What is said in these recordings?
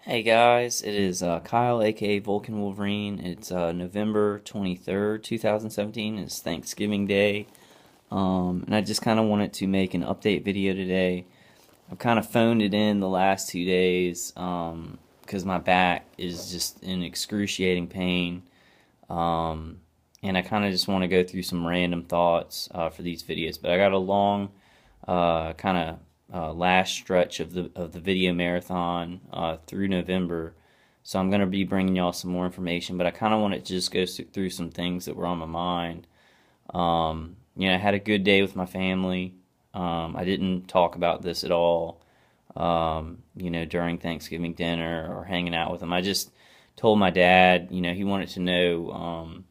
Hey guys, it is Kyle, aka Vulcan Wolverine. It's November 23rd, 2017. It's Thanksgiving Day. And I just kind of wanted to make an update video today. I've kind of phoned it in the last 2 days because my back is just in excruciating pain. Um, and I kind of just want to go through some random thoughts for these videos. But I got a long kind of last stretch of the video marathon through November. So I'm going to be bringing y'all some more information, but I kind of want to just go through some things that were on my mind. I had a good day with my family. I didn't talk about this at all, during Thanksgiving dinner or hanging out with them. I just told my dad, he wanted to know,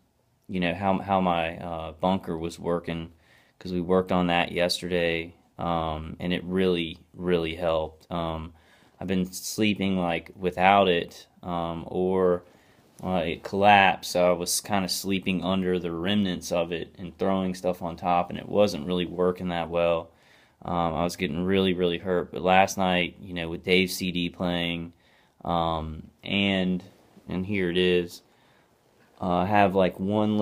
how my bunker was working because we worked on that yesterday, and it really, really helped. I've been sleeping like without it, or it collapsed, so I was kind of sleeping under the remnants of it and throwing stuff on top, and it wasn't really working that well. I was getting really, really hurt. But last night, with Dave's CD playing, and here it is. I have like one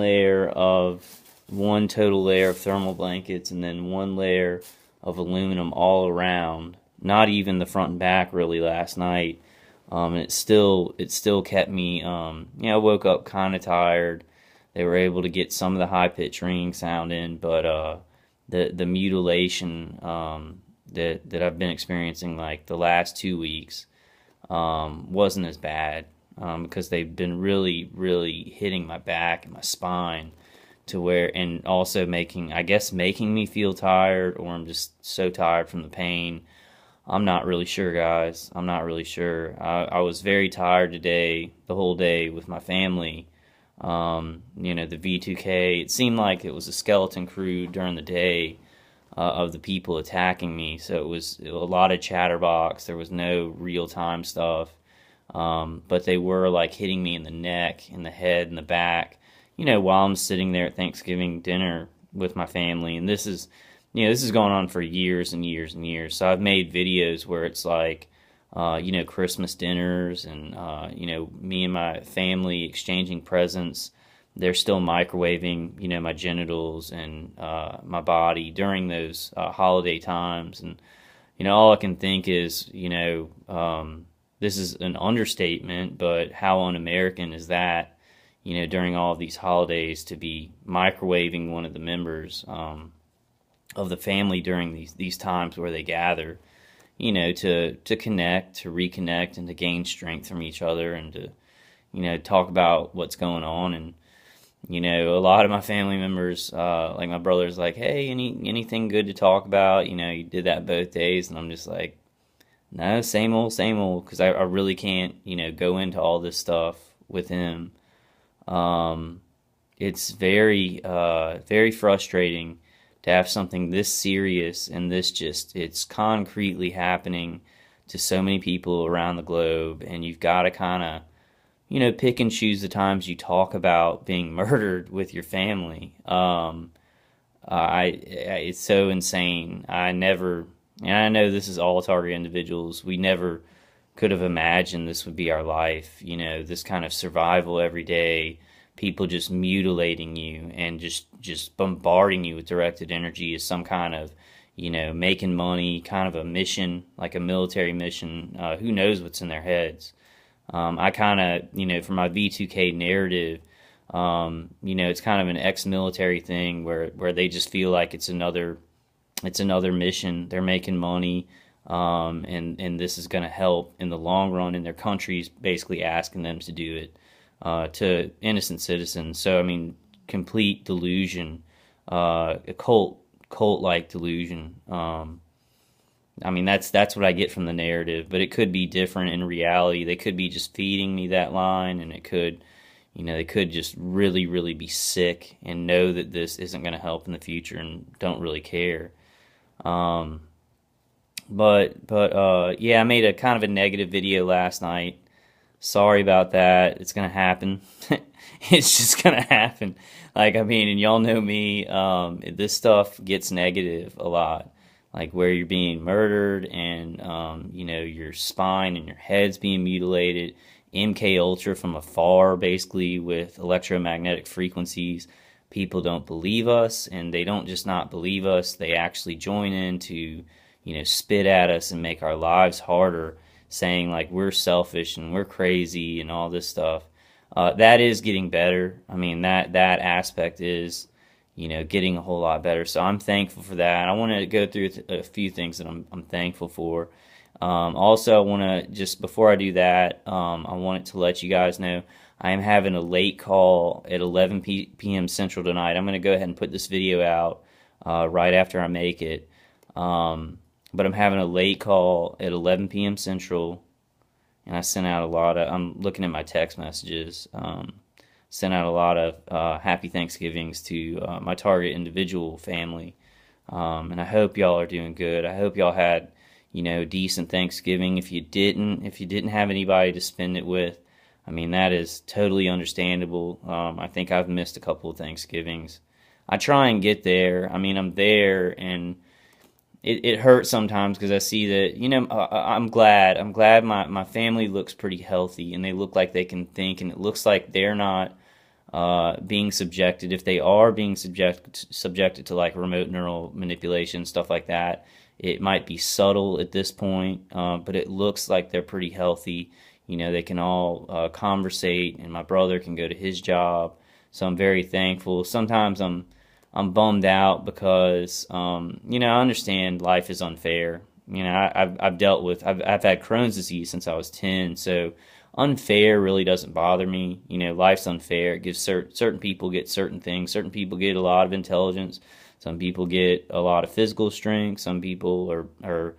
total layer of thermal blankets, and then one layer of aluminum all around. Not even the front and back really last night. And it still kept me. I woke up kind of tired. They were able to get some of the high pitch ringing sound in, but the mutilation that I've been experiencing like the last 2 weeks wasn't as bad, because they've been really, really hitting my back and my spine to where, and also making me feel tired, or I'm just so tired from the pain. I'm not really sure, guys. I'm not really sure. I was very tired today, the whole day with my family. The V2K, it seemed like it was a skeleton crew during the day of the people attacking me. So it was a lot of chatterbox. There was no real time stuff. But they were like hitting me in the neck, in the head, in the back, while I'm sitting there at Thanksgiving dinner with my family. And this is going on for years and years and years. So I've made videos where it's like, Christmas dinners and, me and my family exchanging presents. They're still microwaving, my genitals and my body during those holiday times. And, all I can think is, this is an understatement, but how un-American is that, during all of these holidays to be microwaving one of the members of the family during these times where they gather, to connect, to reconnect, and to gain strength from each other, and to, talk about what's going on. And, a lot of my family members, like my brother's like, hey, anything good to talk about? You did that both days. And I'm just like, no, same old, because I really can't, go into all this stuff with him. Um, it's very, very frustrating to have something this serious and it's concretely happening to so many people around the globe, and you've got to kind of, pick and choose the times you talk about being murdered with your family. It's so insane. And I know this is all target individuals. We never could have imagined this would be our life. This kind of survival every day, people just mutilating you and just bombarding you with directed energy is some kind of, making money, kind of a mission, like a military mission. Who knows what's in their heads? I kind of, for my V2K narrative, it's kind of an ex-military thing where they just feel like it's another mission. They're making money, and this is going to help in the long run. And their country's basically asking them to do it to innocent citizens. So I mean, complete delusion, a cult-like delusion. I mean, that's what I get from the narrative, but it could be different in reality. They could be just feeding me that line, and it could, they could just really, really be sick and know that this isn't going to help in the future and don't really care. Um, yeah, I made a kind of a negative video last night. Sorry about that. It's gonna happen. It's just gonna happen. Like, I mean, and y'all know me, this stuff gets negative a lot. like where you're being murdered, and you know, your spine and your head's being mutilated. MK Ultra from afar, basically with electromagnetic frequencies. People don't believe us, and they don't just not believe us, they actually join in to, you know, spit at us and make our lives harder, saying like we're selfish and we're crazy and all this stuff. That is getting better. I mean, that aspect is, you know, getting a whole lot better. So I'm thankful for that. I want to go through a few things that I'm thankful for. Also, I want to just, before I do that, I wanted to let you guys know I am having a late call at 11 p.m. Central tonight. I'm going to go ahead and put this video out right after I make it. But I'm having a late call at 11 p.m. Central, and I sent out a lot of, I'm looking at my text messages, sent out a lot of happy Thanksgivings to my target individual family. And I hope y'all are doing good. I hope y'all had, you know, decent Thanksgiving. If you didn't have anybody to spend it with, I mean, that is totally understandable. I think I've missed a couple of Thanksgivings. I try and get there. I mean, I'm there, and it hurts sometimes because I see that, you know, I'm glad my family looks pretty healthy, and they look like they can think, and it looks like they're not being subjected. If they are being subjected to like remote neural manipulation, stuff like that, it might be subtle at this point, but it looks like they're pretty healthy. You know, they can all conversate, and my brother can go to his job. So I'm very thankful. Sometimes I'm bummed out because you know, I understand life is unfair. You know, I've had Crohn's disease since I was 10, so unfair really doesn't bother me. You know, life's unfair. It gives certain people get certain things. Certain people get a lot of intelligence. Some people get a lot of physical strength. Some people are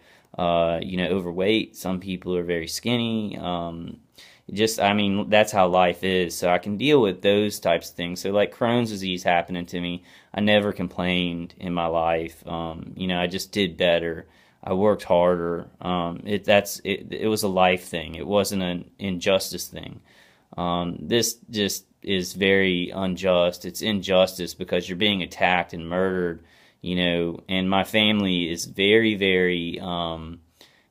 you know, overweight. Some people are very skinny. I mean, that's how life is. So I can deal with those types of things. So like Crohn's disease happening to me, I never complained in my life. You know, I just did better. I worked harder. It was a life thing. It wasn't an injustice thing. This just is very unjust. It's injustice because you're being attacked and murdered, you know, and my family is very, very,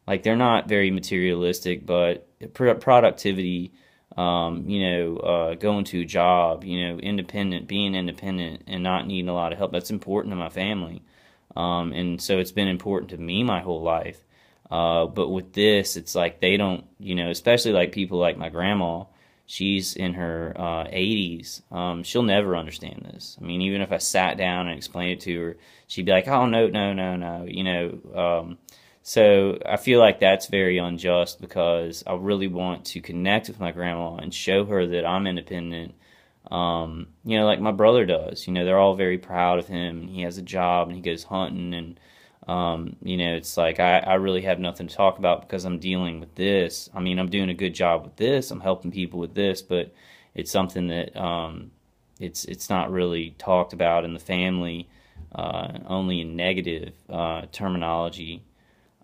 like, they're not very materialistic, but productivity, you know, going to a job, you know, being independent and not needing a lot of help, that's important to my family. And so it's been important to me my whole life. But with this, it's like they don't, you know, especially like people like my grandma, she's in her 80s. She'll never understand this. I mean, even if I sat down and explained it to her, she'd be like, oh, no, no, no, no, you know. So I feel like that's very unjust because I really want to connect with my grandma and show her that I'm independent. You know, like my brother does. You know, they're all very proud of him, and he has a job, and he goes hunting, and you know, it's like I really have nothing to talk about because I'm dealing with this. I mean, I'm doing a good job with this. I'm helping people with this, but it's something that it's not really talked about in the family, only in negative terminology.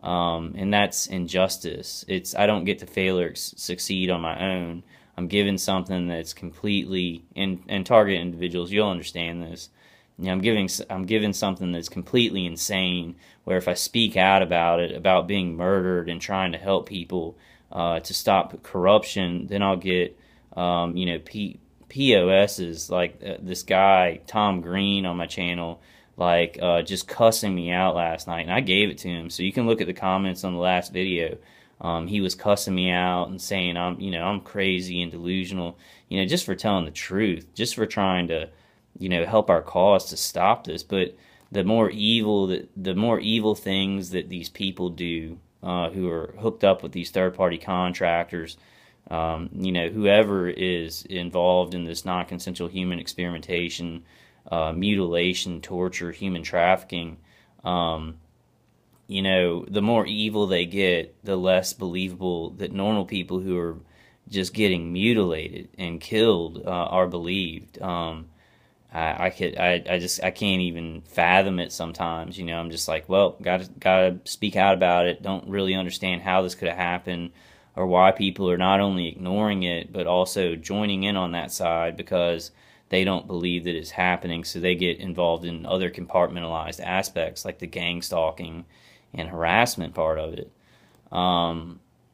And that's injustice. I don't get to fail or succeed on my own. I'm given something that's completely, and target individuals, you'll understand this. You know, I'm given something that's completely insane, where if I speak out about it, about being murdered and trying to help people to stop corruption, then I'll get, you know, POSs like this guy, Tom Green, on my channel, like just cussing me out last night, and I gave it to him. So you can look at the comments on the last video. He was cussing me out and saying I'm crazy and delusional, you know, just for telling the truth, just for trying to, you know, help our cause to stop this. But the more evil things that these people do, who are hooked up with these third-party contractors, you know, whoever is involved in this non-consensual human experimentation, mutilation, torture, human trafficking, you know, the more evil they get, the less believable that normal people who are just getting mutilated and killed are believed. I can't even fathom it sometimes. You know, I'm just like, well, gotta speak out about it. Don't really understand how this could have happened, or why people are not only ignoring it but also joining in on that side because they don't believe that it's happening. So they get involved in other compartmentalized aspects like the gang stalking and harassment part of it.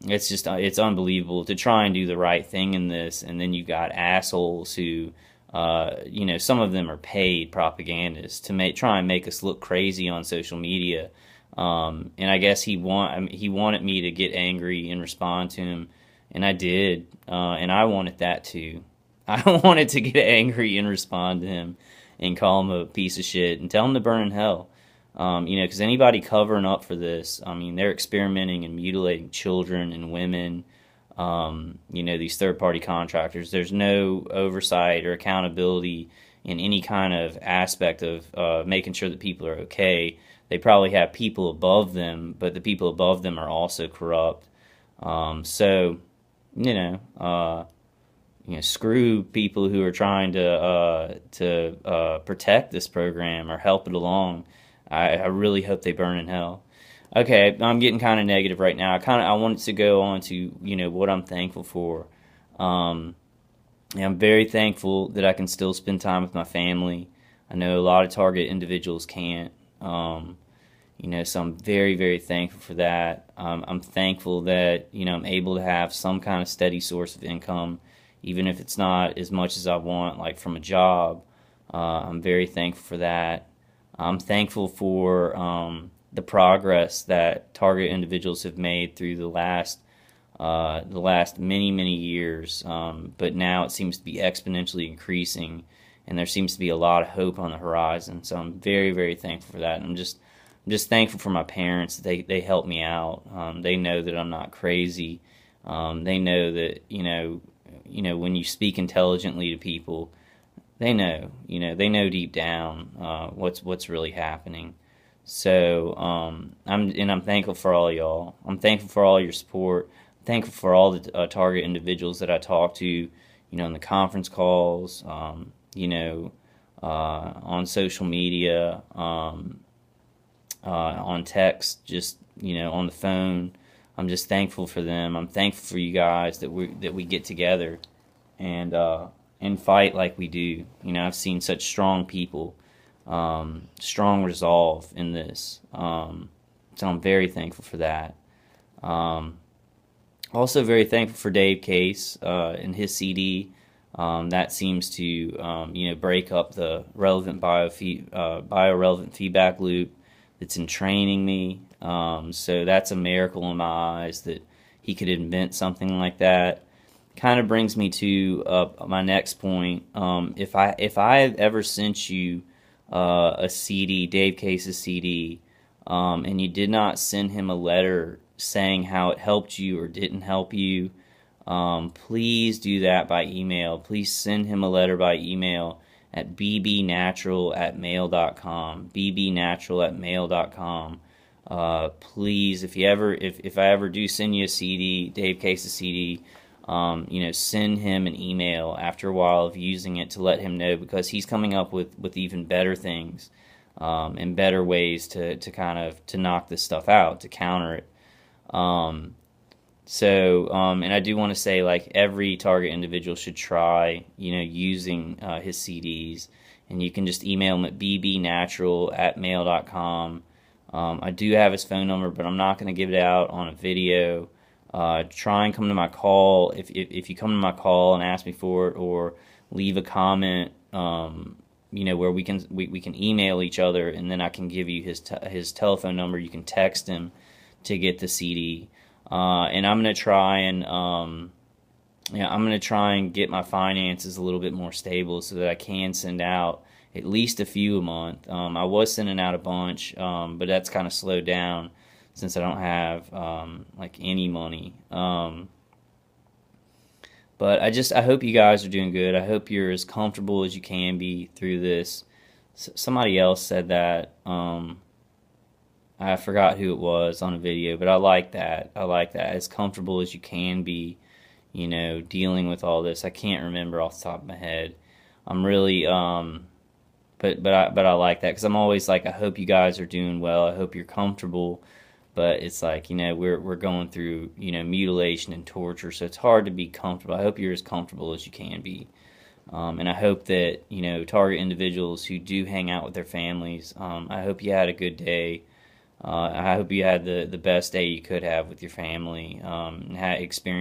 It's just it's unbelievable to try and do the right thing in this, and then you got assholes who, some of them are paid propagandists to try and make us look crazy on social media. And I guess he wanted me to get angry and respond to him, and I did, and I wanted that too. I wanted to get angry and respond to him and call him a piece of shit and tell him to burn in hell. Because anybody covering up for this, I mean, they're experimenting and mutilating children and women. These third-party contractors. There's no oversight or accountability in any kind of aspect of making sure that people are okay. They probably have people above them, but the people above them are also corrupt. Screw people who are trying to protect this program or help it along. I really hope they burn in hell. Okay, I'm getting kind of negative right now. I wanted to go on to what I'm thankful for. I'm very thankful that I can still spend time with my family. I know a lot of target individuals can't. So I'm very, very thankful for that. I'm thankful that I'm able to have some kind of steady source of income, even if it's not as much as I want, like from a job. I'm very thankful for that. I'm thankful for the progress that target individuals have made through the last many, many years. But now it seems to be exponentially increasing, and there seems to be a lot of hope on the horizon. So I'm very, very thankful for that. And I'm just thankful for my parents. They help me out. They know that I'm not crazy. They know that when you speak intelligently to people, they know deep down what's really happening. So I'm thankful for all y'all. I'm thankful for all your support. I'm thankful for all the target individuals that I talk to, in the conference calls, on social media, on text, just on the phone. I'm just thankful for them. I'm thankful for you guys that we get together and fight like we do. I've seen such strong people, strong resolve in this. So I'm very thankful for that. Also very thankful for Dave Case and his CD. That seems to break up the relevant biorelevant feedback loop that's entraining me. So that's a miracle in my eyes that he could invent something like that. Kind of brings me to my next point. If I have ever sent you a CD, Dave Case's CD, and you did not send him a letter saying how it helped you or didn't help you, please do that by email. Please send him a letter by email at bbnatural@mail.com. bbnatural@mail.com. Please, if I ever do send you a CD, Dave Case's CD, send him an email after a while of using it to let him know, because he's coming up with even better things and better ways to knock this stuff out, to counter it. And I do want to say, like, every target individual should try, using his CDs, and you can just email him at bbnatural@mail.com. I do have his phone number, but I'm not going to give it out on a video. Try and come to my call. If you come to my call and ask me for it, or leave a comment, where we can email each other, and then I can give you his telephone number. You can text him to get the CD. And I'm gonna try and get my finances a little bit more stable so that I can send out at least a few a month. I was sending out a bunch, but that's kind of slowed down since I don't have any money. But I hope you guys are doing good. I hope you're as comfortable as you can be through this. Somebody else said that. I forgot who it was on a video, but I like that. As comfortable as you can be, dealing with all this. I can't remember off the top of my head. I'm really, but I like that, because I'm always like, I hope you guys are doing well. I hope you're comfortable. But it's like, we're going through, mutilation and torture, so it's hard to be comfortable. I hope you're as comfortable as you can be. And I hope that, target individuals who do hang out with their families, I hope you had a good day. I hope you had the best day you could have with your family, and had experience